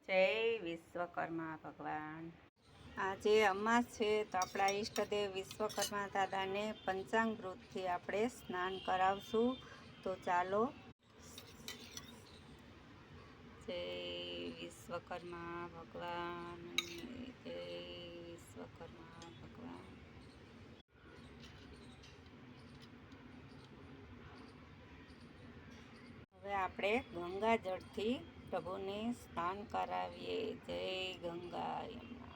જય વિશ્વકર્મા ભગવાન. આજે અમાસ છે તો આપણા ઈષ્ટદેવ વિશ્વકર્મા દાદાને પંચામૃતથી આપણે સ્નાન કરાવશું. તો ચાલો. જય વિશ્વકર્મા ભગવાન, જય વિશ્વકર્મા ભગવાન. હવે આપણે ગંગા જળથી પ્રભુને સ્નાન કરાવીએ. જય ગંગા યમુના.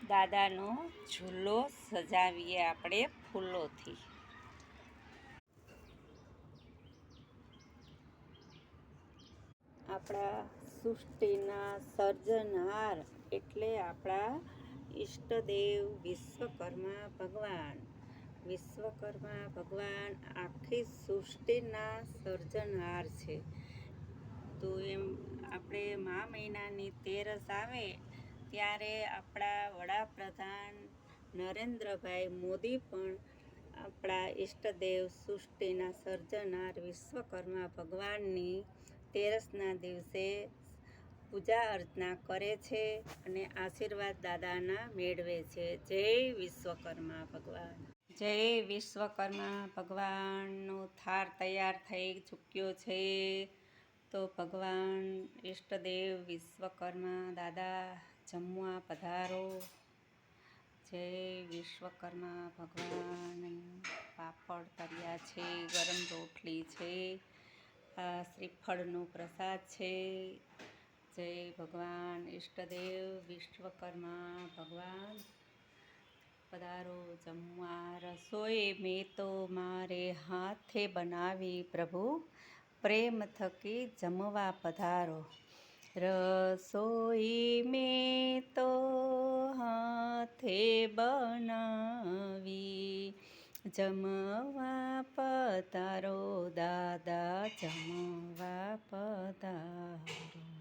દાદાનો ઝૂલો સજાવીએ આપણે ફૂલોથી. આપણા સૃષ્ટિના સર્જનહાર એટલે આપણા ઈષ્ટદેવ વિશ્વકર્મા ભગવાન. વિશ્વકર્મા ભગવાન આખી સૃષ્ટિના સર્જનહાર છે. તો એમ આપણે મા મહિનાની તેરસ આવે ત્યારે આપણા વડાપ્રધાન નરેન્દ્રભાઈ મોદી પણ આપણા ઈષ્ટદેવ સૃષ્ટિના સર્જનહાર વિશ્વકર્મા ભગવાનની તેરસના દિવસે પૂજા અર્ચના કરે છે અને આશીર્વાદ દાદાના મેળવે છે. જય વિશ્વકર્મા ભગવાન. જય વિશ્વકર્મા ભગવાનનો થાળ તૈયાર થઈ ચૂક્યો છે. તો ભગવાન ઈષ્ટદેવ વિશ્વકર્મા દાદા જમવા પધારો. જય વિશ્વકર્મા ભગવાન. પાપડ તળ્યા છે, ગરમ રોટલી છે, આ શ્રીફળનો પ્રસાદ છે. જય ભગવાન ઈષ્ટદેવ વિશ્વકર્મા ભગવાન પધારો જમવા. રસોઈ મેં તો મારે હાથે બનાવી પ્રભુ, પ્રેમ થકી જમવા પધારો. રસોઈ મેં તો હાથે બનાવી, જમવા પધારો દાદા, જમવા પધારો.